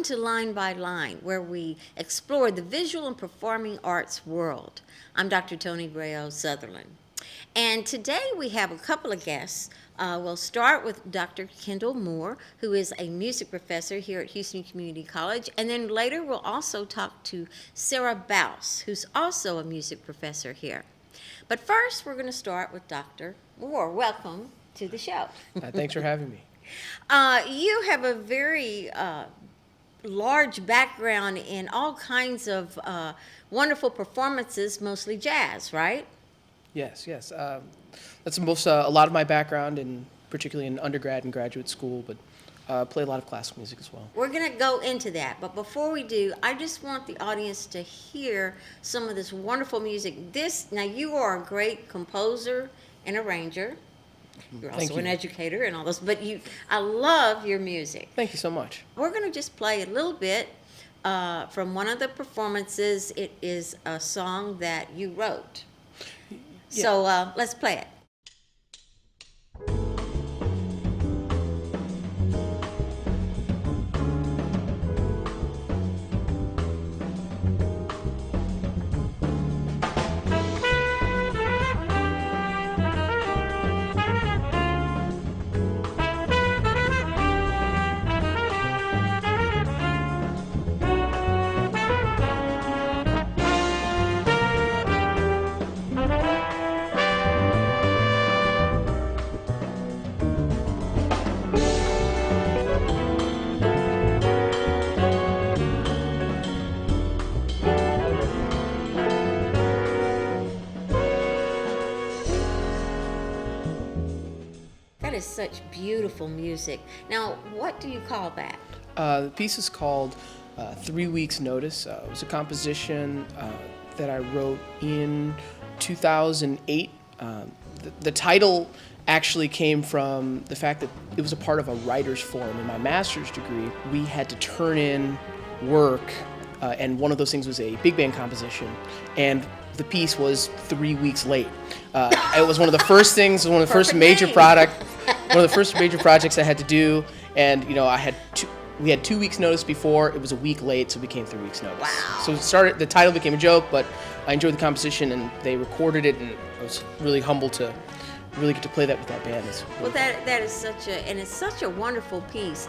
to Line by Line, where we explore the visual and performing arts world. I'm Dr. Tony Braille Sutherland. And today we have a couple of guests. We'll start with Dr. Kendall Moore, who is a music professor here at Houston Community College. And then later we'll also talk to Sarah Bouse, who's also a music professor here. But first, we're going to start with Dr. Moore. Welcome to the show. Thanks for having me. You have a very large background in all kinds of wonderful performances, mostly jazz, right? Yes. That's a lot of my background, and particularly in undergrad and graduate school, but play a lot of classical music as well. We're going to go into that, but before we do, I just want the audience to hear some of this wonderful music. Now, you are a great composer and arranger. You're also an educator and all this, but I love your music. Thank you so much. We're going to just play a little bit from one of the performances. It is a song that you wrote. Yeah. So let's play it. That is such beautiful music. Now, what do you call that? The piece is called 3 Weeks Notice. It was a composition that I wrote in 2008. The title actually came from the fact that it was a part of a writer's forum. In my master's degree, we had to turn in work, and one of those things was a big band composition, and the piece was 3 weeks late. It was one of the first things, one of the first major projects I had to do, and we had 2 weeks notice before. It was a week late, so it became 3 weeks notice. Wow. So the title became a joke, but I enjoyed the composition, and they recorded it, and I was really humbled to really get to play that with that band. Well, that is it's such a wonderful piece.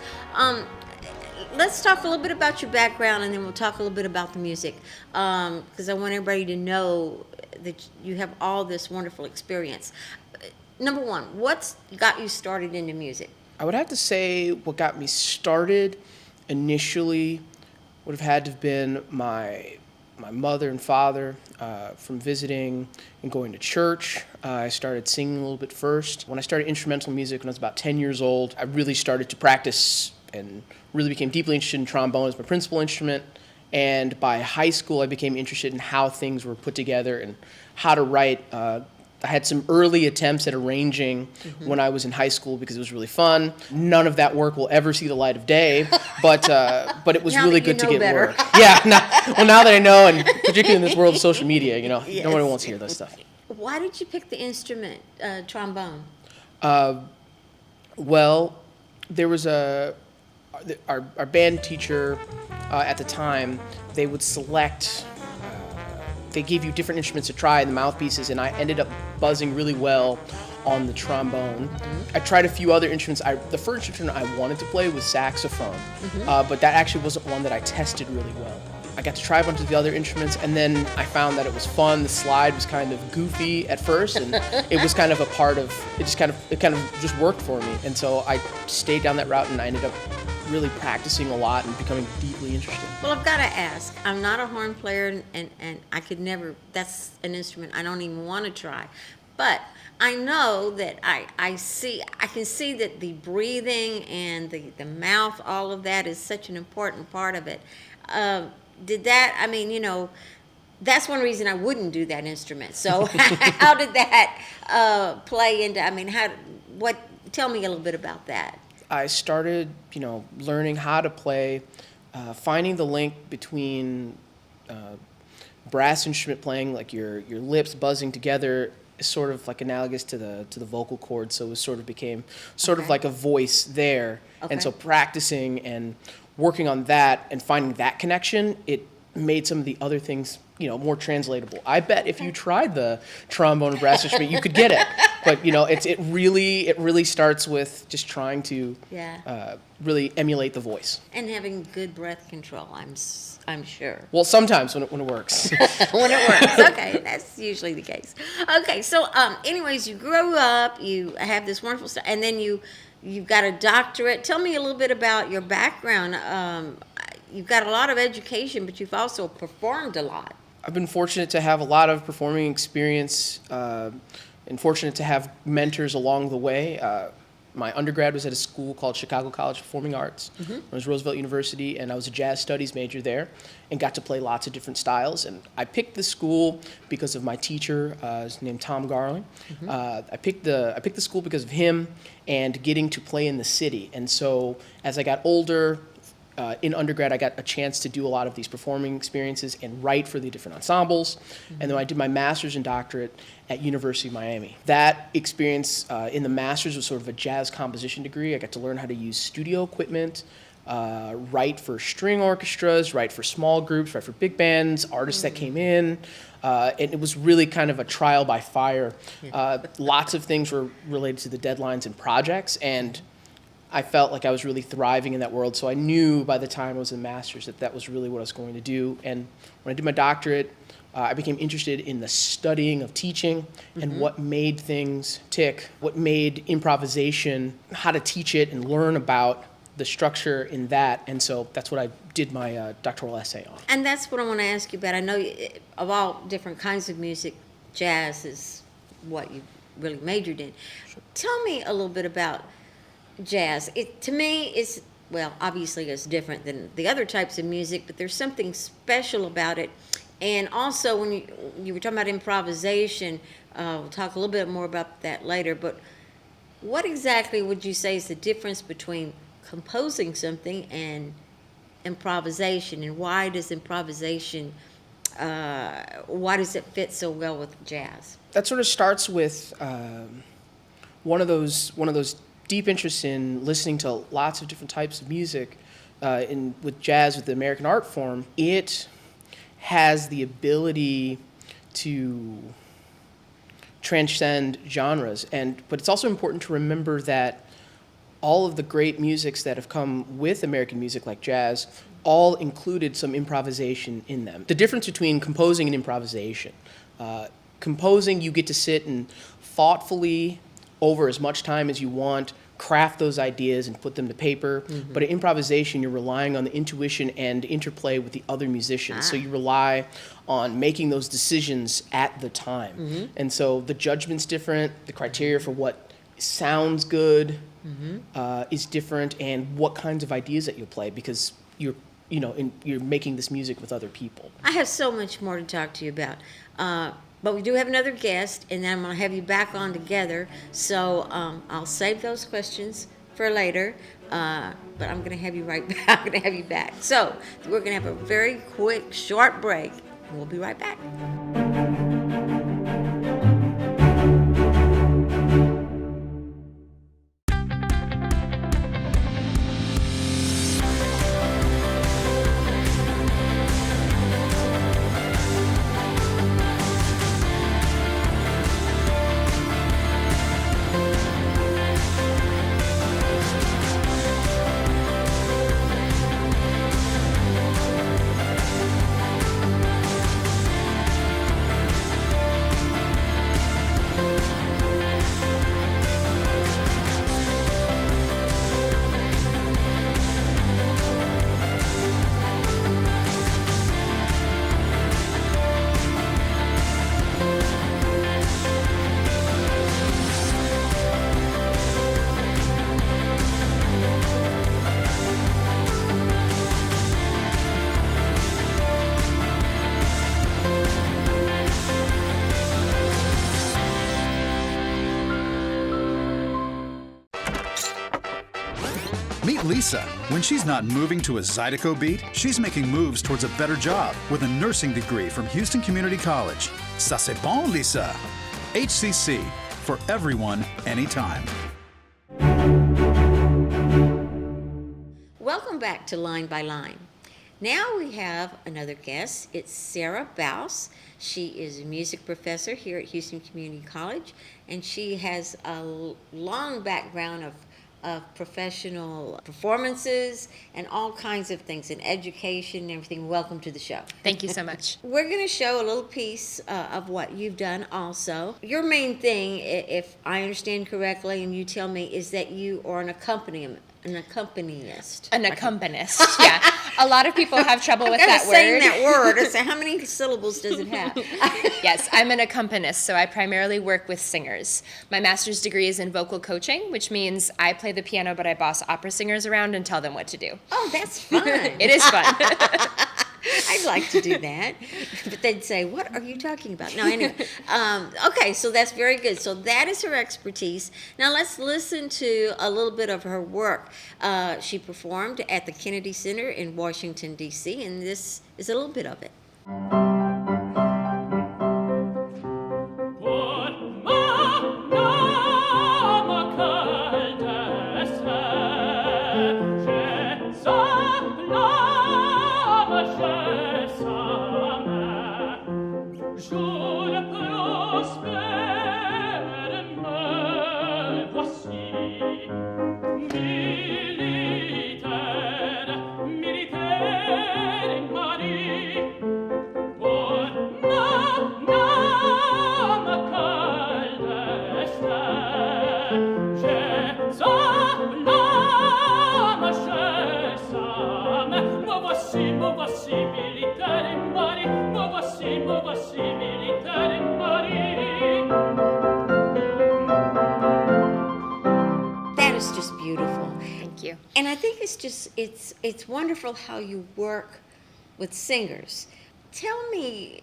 Let's talk a little bit about your background, and then we'll talk a little bit about the music, because I want everybody to know that you have all this wonderful experience. Number one, what's got you started into music? I would have to say what got me started initially would have had to have been my mother and father from visiting and going to church. I started singing a little bit first. When I started instrumental music when I was about 10 years old, I really started to practice and really became deeply interested in trombone as my principal instrument. And by high school, I became interested in how things were put together and how to write. I had some early attempts at arranging when I was in high school because it was really fun. None of that work will ever see the light of day, but it was really good to get better. Work. Yeah. Now that I know, and particularly in this world of social media, Yes. Nobody wants to hear that stuff. Why did you pick the instrument, trombone? Well, there was our band teacher at the time. They would select. They gave you different instruments to try in the mouthpieces, and I ended up buzzing really well on the trombone. I tried a few other instruments. The first instrument I wanted to play was saxophone, but that actually wasn't one that I tested really well. I got to try a bunch of the other instruments, and then I found that it was fun. The slide was kind of goofy at first, and it was kind of a part of it. It kind of just worked for me, and so I stayed down that route, and I ended up really practicing a lot and becoming deeply interested. Well, I've got to ask. I'm not a horn player, and I could never. That's an instrument I don't even want to try. But I know that I can see that the breathing and the mouth, all of that is such an important part of it. That's one reason I wouldn't do that instrument. So how did that play into, tell me a little bit about that. I started, learning how to play, finding the link between brass instrument playing, like your lips buzzing together, is sort of like analogous to the vocal cords. So it sort of became sort of like a voice there. Okay. And so practicing and working on that and finding that connection, it made some of the other things, more translatable. I bet if you tried the trombone and brass instrument, you could get it. But it really starts with just trying to really emulate the voice. And having good breath control, I'm sure. Well, sometimes when it works. When it works, okay, that's usually the case. Okay, so anyways, you grew up, you have this wonderful stuff, and then you've got a doctorate. Tell me a little bit about your background. You've got a lot of education, but you've also performed a lot. I've been fortunate to have a lot of performing experience and fortunate to have mentors along the way. My undergrad was at a school called Chicago College of Performing Arts. It was Roosevelt University, and I was a jazz studies major there and got to play lots of different styles. And I picked the school because of my teacher, his name Tom Garling. I picked the school because of him and getting to play in the city. And so as I got older, in undergrad, I got a chance to do a lot of these performing experiences and write for the different ensembles. And then I did my master's and doctorate at University of Miami. That experience in the master's was sort of a jazz composition degree. I got to learn how to use studio equipment, write for string orchestras, write for small groups, write for big bands, artists that came in. And it was really kind of a trial by fire. Lots of things were related to the deadlines and projects, and I felt like I was really thriving in that world, so I knew by the time I was in master's that was really what I was going to do. And when I did my doctorate, I became interested in the studying of teaching and what made things tick, what made improvisation, how to teach it and learn about the structure in that. And so that's what I did my doctoral essay on. And that's what I want to ask you about. I know of all different kinds of music, jazz is what you really majored in. Sure. Tell me a little bit about jazz. To me, it's, well, obviously it's different than the other types of music, but there's something special about it. And also, when you were talking about improvisation, we'll talk a little bit more about that later, but what exactly would you say is the difference between composing something and improvisation, and why does improvisation, why does it fit so well with jazz? That sort of starts with one of those deep interest in listening to lots of different types of music. With jazz, with the American art form, it has the ability to transcend genres. But it's also important to remember that all of the great musics that have come with American music, like jazz, all included some improvisation in them. The difference between composing and improvisation. Composing, you get to sit and thoughtfully, over as much time as you want, craft those ideas and put them to paper. But in improvisation, you're relying on the intuition and interplay with the other musicians. So you rely on making those decisions at the time. And so the judgment's different, the criteria for what sounds good is different, and what kinds of ideas that you'll play, because you're making this music with other people. I have so much more to talk to you about. But we do have another guest, and then I'm going to have you back on together. So I'll save those questions for later. But I'm going to have you right back. I'm going to have you back. So we're going to have a very quick, short break, and we'll be right back. Meet Lisa. When she's not moving to a Zydeco beat, she's making moves towards a better job with a nursing degree from Houston Community College. Ça c'est bon, Lisa. HCC, for everyone, anytime. welcome back to Line by Line. Now we have another guest. It's Sarah Bouse. She is a music professor here at Houston Community College, and she has a long background of professional performances and all kinds of things in education and everything. Welcome to the show. Thank you so much. We're going to show a little piece of what you've done also. Your main thing, if I understand correctly, and you tell me, is that you are an accompanist. An accompanist, yeah. A lot of people have trouble with that word. Saying that word. I say, how many syllables does it have? Yes, I'm an accompanist, so I primarily work with singers. My master's degree is in vocal coaching, which means I play the piano, but I boss opera singers around and tell them what to do. Oh, that's fun. It is fun. I'd like to do that, but they'd say, "What are you talking about?" No, anyway. Okay, so that's very good. So that is her expertise. Now let's listen to a little bit of her work. She performed at the Kennedy Center in Washington, D.C., and this is a little bit of it. That is just beautiful. Thank you. And I think it's wonderful how you work with singers. Tell me,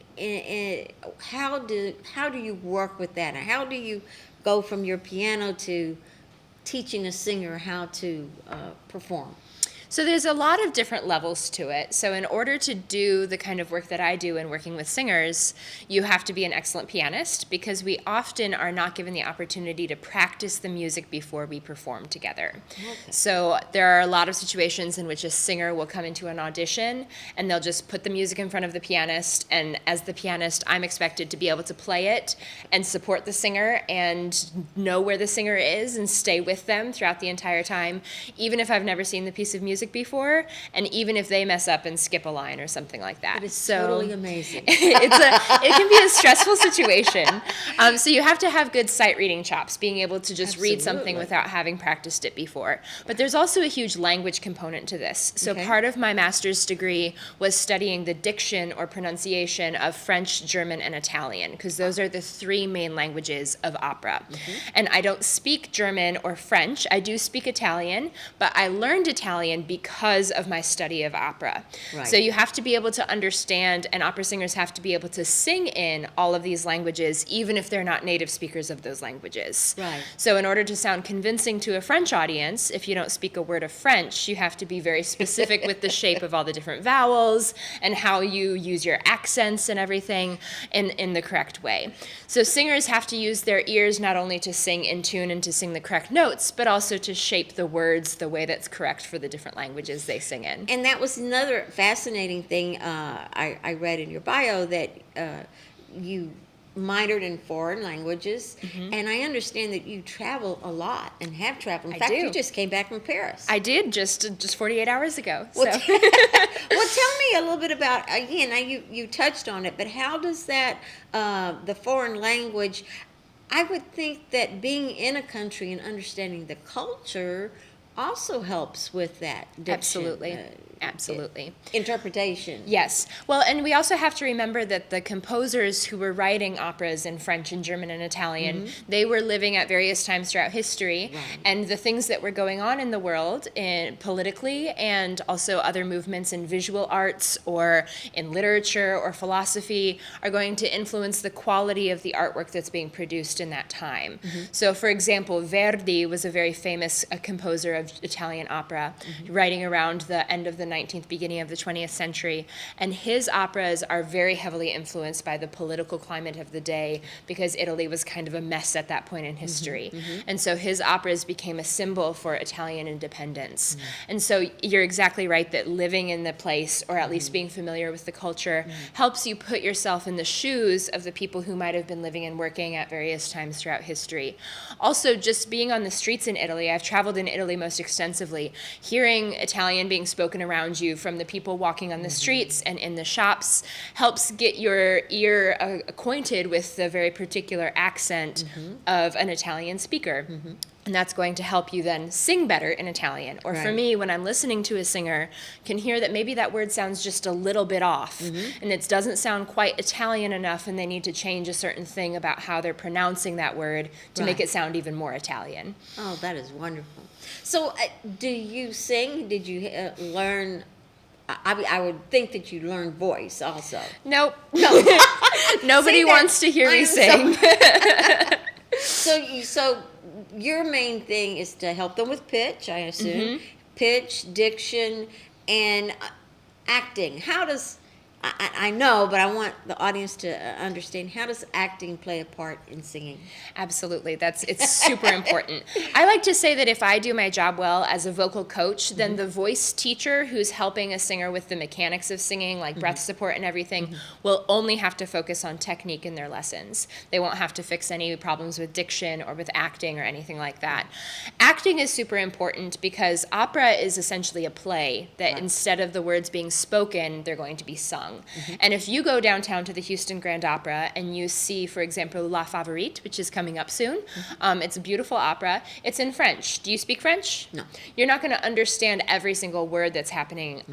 how do you work with that? How do you go from your piano to teaching a singer how to perform? So there's a lot of different levels to it. So in order to do the kind of work that I do in working with singers, you have to be an excellent pianist, because we often are not given the opportunity to practice the music before we perform together. Okay. So there are a lot of situations in which a singer will come into an audition and they'll just put the music in front of the pianist, and as the pianist, I'm expected to be able to play it and support the singer and know where the singer is and stay with them throughout the entire time, even if I've never seen the piece of music before, and even if they mess up and skip a line or something like that. It is totally amazing. It can be a stressful situation. So you have to have good sight reading chops, being able to just read something without having practiced it before. But there's also a huge language component to this. So part of my master's degree was studying the diction or pronunciation of French, German, and Italian, because those are the three main languages of opera. And I don't speak German or French. I do speak Italian, but I learned Italian because of my study of opera. Right. So you have to be able to understand, and opera singers have to be able to sing in all of these languages, even if they're not native speakers of those languages. Right. So in order to sound convincing to a French audience, if you don't speak a word of French, you have to be very specific with the shape of all the different vowels and how you use your accents and everything in the correct way. So singers have to use their ears not only to sing in tune and to sing the correct notes, but also to shape the words the way that's correct for the different languages they sing in. And that was another fascinating thing I read in your bio, that you minored in foreign languages, and I understand that you travel a lot and have traveled. In fact, you just came back from Paris. I did just 48 hours ago. Well, so. well, tell me a little bit about, again, now you touched on it, but how does that, the foreign language, I would think that being in a country and understanding the culture also helps with that diction. Absolutely. Absolutely. Interpretation. Yes. Well, and we also have to remember that the composers who were writing operas in French and German and Italian, they were living at various times throughout history, and the things that were going on in the world, politically, and also other movements in visual arts or in literature or philosophy, are going to influence the quality of the artwork that's being produced in that time. So, for example, Verdi was a very famous composer of of Italian opera, writing around the end of the 19th, beginning of the 20th century. And his operas are very heavily influenced by the political climate of the day, because Italy was kind of a mess at that point in history. And so his operas became a symbol for Italian independence. And so you're exactly right that living in the place, or at least being familiar with the culture, helps you put yourself in the shoes of the people who might have been living and working at various times throughout history. Also, just being on the streets in Italy, I've traveled in Italy most extensively, hearing Italian being spoken around you from the people walking on the streets and in the shops helps get your ear acquainted with the very particular accent of an Italian speaker. And that's going to help you then sing better in Italian. Or for me, when I'm listening to a singer, can hear that maybe that word sounds just a little bit off, and it doesn't sound quite Italian enough, and they need to change a certain thing about how they're pronouncing that word to make it sound even more Italian. Oh, that is wonderful. So, do you sing? Did you learn? I would think that you learned voice also. Nope. No. Nobody wants to hear me sing. So your main thing is to help them with pitch, I assume, pitch, diction, and acting. How does, I know, but I want the audience to understand, how does acting play a part in singing? Absolutely. It's super important. I like to say that if I do my job well as a vocal coach, then the voice teacher who's helping a singer with the mechanics of singing, like breath support and everything, will only have to focus on technique in their lessons. They won't have to fix any problems with diction or with acting or anything like that. Acting is super important because opera is essentially a play that instead of the words being spoken, they're going to be sung. And if you go downtown to the Houston Grand Opera and you see, for example, La Favorite, which is coming up soon, it's a beautiful opera. It's in French. Do you speak French? No. You're not going to understand every single word that's happening,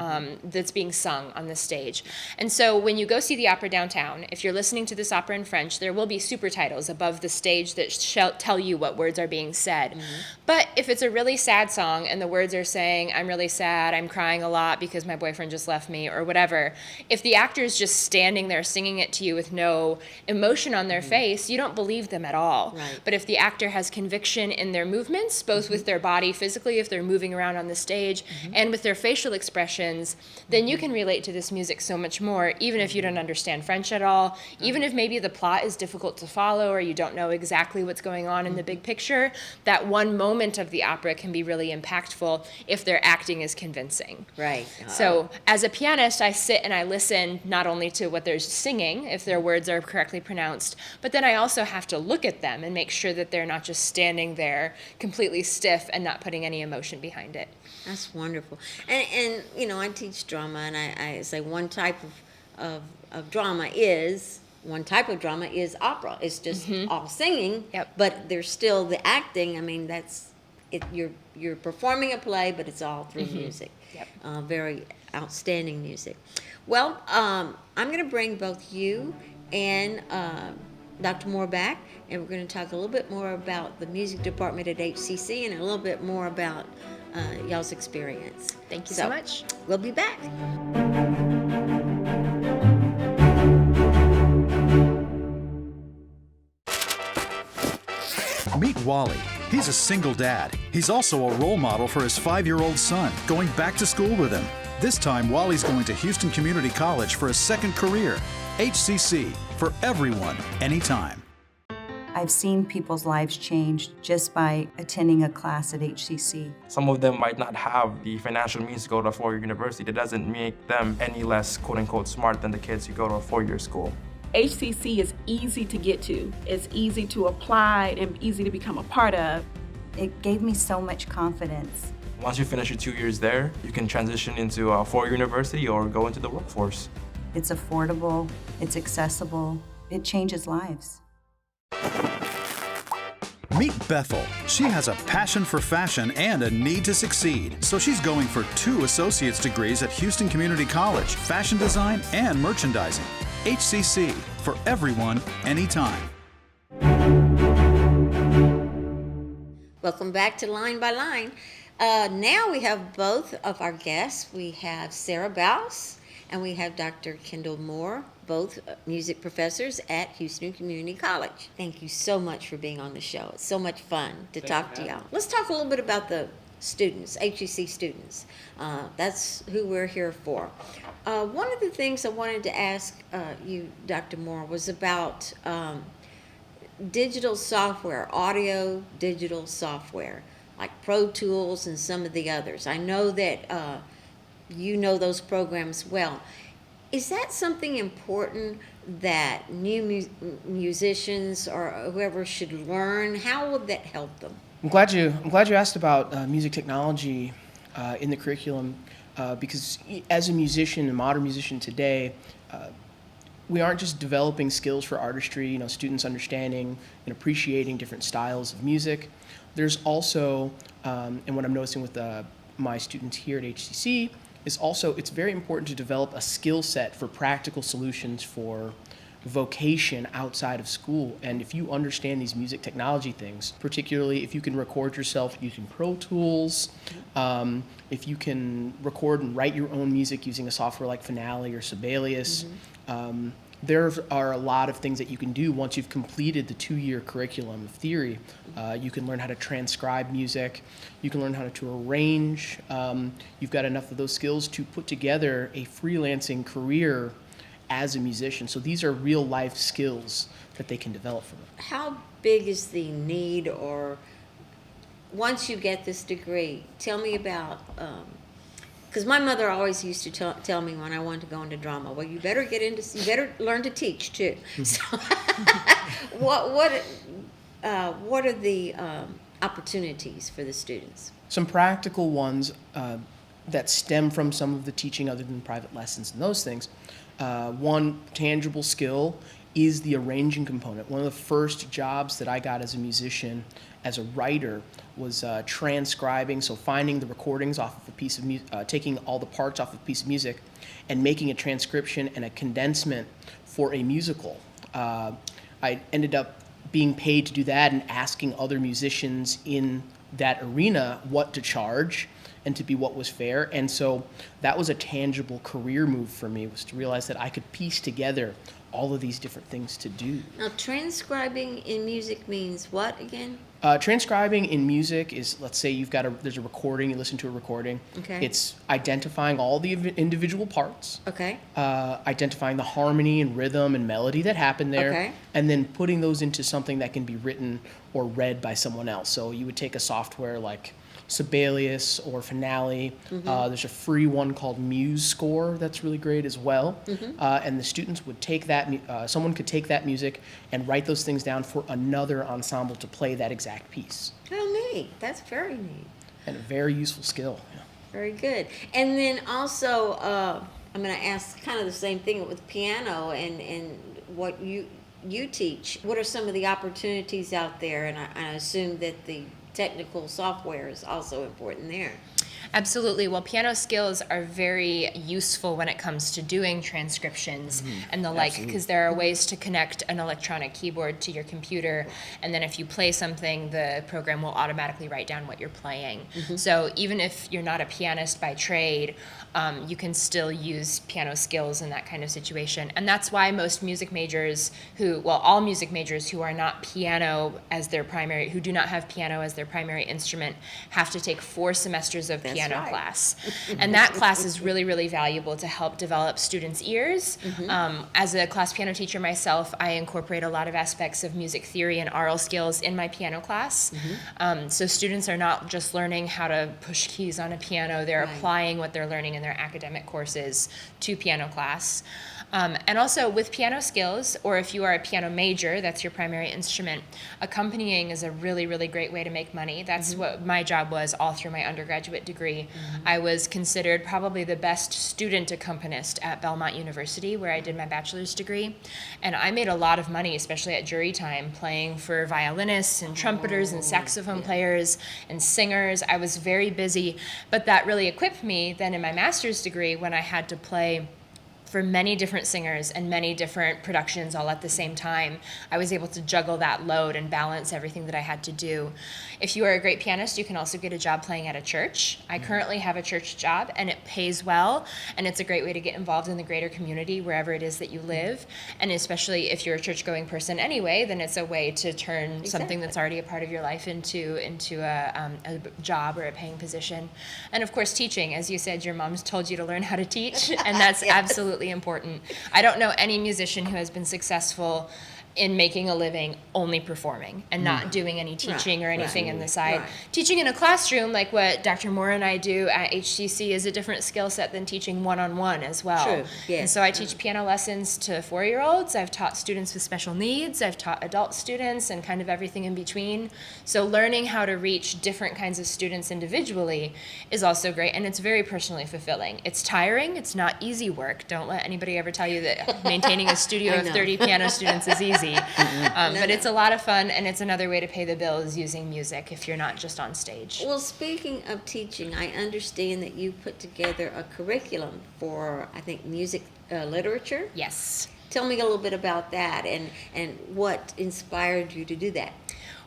that's being sung on the stage. And so when you go see the opera downtown, if you're listening to this opera in French, there will be super titles above the stage that tell you what words are being said. But if it's a really sad song and the words are saying, I'm really sad, I'm crying a lot because my boyfriend just left me, or whatever, if the actor is just standing there singing it to you with no emotion on their face, you don't believe them at all. Right. But if the actor has conviction in their movements, both with their body physically, if they're moving around on the stage, and with their facial expressions, then you can relate to this music so much more, even if you don't understand French at all, even if maybe the plot is difficult to follow or you don't know exactly what's going on in the big picture. That one moment of the opera can be really impactful if their acting is convincing. Right. So as a pianist, I sit and I listen not only to what they're singing, if their words are correctly pronounced, but then I also have to look at them and make sure that they're not just standing there completely stiff and not putting any emotion behind it. That's wonderful. And you know, I teach drama, and I say one type of drama is, one type of drama is opera. It's just all singing, but there's still the acting. I mean, that's it. You're performing a play, but it's all through music. Very outstanding music. Well, I'm going to bring both you and Dr. Moore back, and we're going to talk a little bit more about the music department at HCC and a little bit more about y'all's experience. Thank you so much. We'll be back. Meet Wally. He's a single dad. He's also a role model for his 5-year-old son, going back to school with him. This time, Wally's going to Houston Community College for a second career. HCC, for everyone, anytime. I've seen people's lives change just by attending a class at HCC. Some of them might not have the financial means to go to a four-year university. That doesn't make them any less quote-unquote smart than the kids who go to a four-year school. HCC is easy to get to. It's easy to apply and easy to become a part of. It gave me so much confidence. Once you finish your 2 years there, you can transition into a four-year university or go into the workforce. It's affordable, it's accessible, it changes lives. Meet Bethel. She has a passion for fashion and a need to succeed. So she's going for 2 associate's degrees at Houston Community College, fashion design and merchandising. HCC, for everyone, anytime. Welcome back to Line by Line. Now we have both of our guests. We have Sarah Bouse and we have Dr. Kendall Moore, both music professors at Houston Community College. Thank you so much for being on the show. It's so much fun to talk to y'all. Let's talk a little bit about the students, HEC students. That's who we're here for. One of the things I wanted to ask you, Dr. Moore, was about digital software, audio digital software, like Pro Tools and some of the others. I know that you know those programs well. Is that something important that new musicians or whoever should learn? How would that help them? I'm glad you asked about music technology in the curriculum because as a musician, a modern musician today, we aren't just developing skills for artistry, students understanding and appreciating different styles of music. There's also, and what I'm noticing with my students here at HCC, is also it's very important to develop a skill set for practical solutions for vocation outside of school. And if you understand these music technology things, particularly if you can record yourself using Pro Tools, if you can record and write your own music using a software like Finale or Sibelius, there are a lot of things that you can do once you've completed the 2-year curriculum of theory. You can learn how to transcribe music. You can learn how to arrange. You've got enough of those skills to put together a freelancing career as a musician. So these are real life skills that they can develop from it. How big is the need, or once you get this degree, tell me about, because my mother always used to tell me when I wanted to go into drama, well, you better learn to teach too. So what are the opportunities for the students? Some practical ones that stem from some of the teaching other than private lessons and those things. One tangible skill is the arranging component. One of the first jobs that I got as a musician, as a writer, was transcribing, so finding the recordings off of a piece of music, taking all the parts off of a piece of music and making a transcription and a condensement for a musical. I ended up being paid to do that and asking other musicians in that arena what to charge and to be what was fair. And so that was a tangible career move for me, was to realize that I could piece together all of these different things to do. Now, transcribing in music means what again? Transcribing in music is, let's say there's a recording, you listen to a recording. Okay. It's identifying all the individual parts. Okay. Identifying the harmony and rhythm and melody that happened there. Okay. And then putting those into something that can be written or read by someone else. So you would take a software like Sibelius or Finale. There's a free one called MuseScore that's really great as well. And the students would take that, someone could take that music and write those things down for another ensemble to play that exact piece. Oh, neat. That's very neat. And a very useful skill. Yeah. Very good. And then also, I'm going to ask kind of the same thing with piano and what you teach. What are some of the opportunities out there? And I assume that the technical software is also important there. Absolutely. Well, piano skills are very useful when it comes to doing transcriptions and the like, because there are ways to connect an electronic keyboard to your computer, and then if you play something, the program will automatically write down what you're playing. So even if you're not a pianist by trade, you can still use piano skills in that kind of situation. And that's why most music majors all music majors who are not piano as their primary, who do not have piano as their primary instrument, have to take 4 semesters of piano class. And that class is really, really valuable to help develop students' ears. As a class piano teacher myself, I incorporate a lot of aspects of music theory and aural skills in my piano class. So students are not just learning how to push keys on a piano, they're applying what they're learning in their academic courses to piano class. And also with piano skills, or if you are a piano major, that's your primary instrument, accompanying is a really, really great way to make money. That's what my job was all through my undergraduate degree. I was considered probably the best student accompanist at Belmont University, where I did my bachelor's degree. And I made a lot of money, especially at jury time, playing for violinists and trumpeters and saxophone players and singers. I was very busy, but that really equipped me then in my master's degree when I had to play for many different singers and many different productions all at the same time. I was able to juggle that load and balance everything that I had to do. If you are a great pianist, you can also get a job playing at a church. I currently have a church job, and it pays well, and it's a great way to get involved in the greater community wherever it is that you live. And especially if you're a church-going person anyway, then it's a way to turn something that's already a part of your life into a job or a paying position. And of course, teaching. As you said, your mom's told you to learn how to teach, and that's absolutely important. I don't know any musician who has been successful in making a living only performing and not doing any teaching or anything in the side. Teaching in a classroom, like what Dr. Moore and I do at HCC, is a different skill set than teaching one-on-one as well. True. Yes. And so I teach piano lessons to 4-year-olds. I've taught students with special needs. I've taught adult students and kind of everything in between. So learning how to reach different kinds of students individually is also great, and it's very personally fulfilling. It's tiring. It's not easy work. Don't let anybody ever tell you that maintaining a studio of 30 piano students is easy. But it's a lot of fun, and it's another way to pay the bills using music if you're not just on stage. Well, speaking of teaching, I understand that you put together a curriculum for, I think, music literature. Yes. Tell me a little bit about that and what inspired you to do that.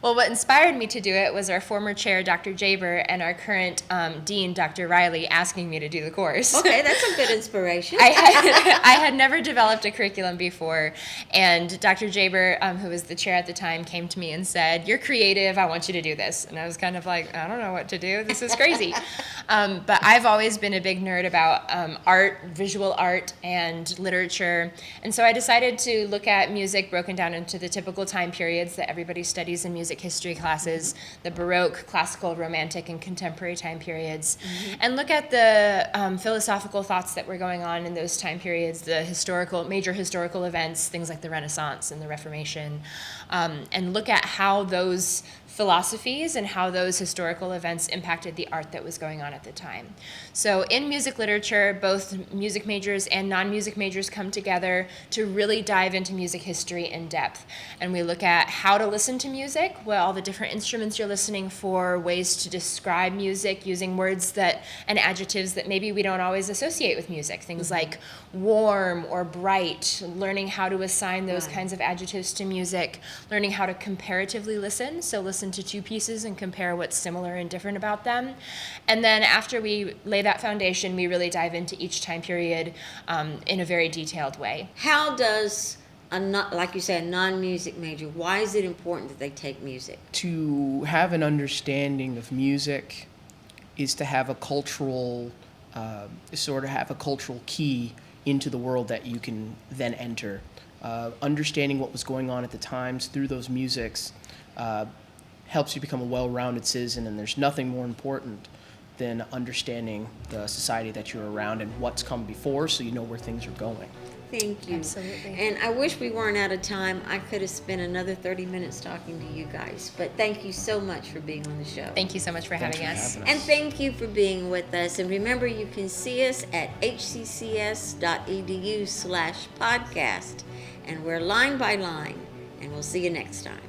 Well, what inspired me to do it was our former chair, Dr. Jaber, and our current dean, Dr. Riley, asking me to do the course. Okay, that's a good inspiration. I had never developed a curriculum before, and Dr. Jaber, who was the chair at the time, came to me and said, "You're creative, I want you to do this." And I was kind of like, I don't know what to do, this is crazy. But I've always been a big nerd about art, visual art, and literature, and so I decided to look at music broken down into the typical time periods that everybody studies in music history classes, the Baroque, classical, romantic, and contemporary time periods, and look at the philosophical thoughts that were going on in those time periods, the major historical events, things like the Renaissance and the Reformation, and look at how those philosophies and how those historical events impacted the art that was going on at the time. So in music literature, both music majors and non-music majors come together to really dive into music history in depth. And we look at how to listen to music, all the different instruments you're listening for, ways to describe music using words and adjectives that maybe we don't always associate with music. Things like warm or bright, learning how to assign those kinds of adjectives to music, learning how to comparatively listen, so listen to two pieces and compare what's similar and different about them. And then after we lay that foundation, we really dive into each time period in a very detailed way. How does, like you said, a non-music major, why is it important that they take music? To have an understanding of music is to have a cultural, cultural key into the world that you can then enter. Understanding what was going on at the times through those musics helps you become a well-rounded citizen, and there's nothing more important than understanding the society that you're around and what's come before, so you know where things are going. Thank you. Absolutely. And I wish we weren't out of time. I could have spent another 30 minutes talking to you guys, but thank you so much for being on the show. Thank you so much for Thanks having for us. having us. And thank you for being with us. And remember, you can see us at hccs.edu/podcast. And we're line by line. And we'll see you next time.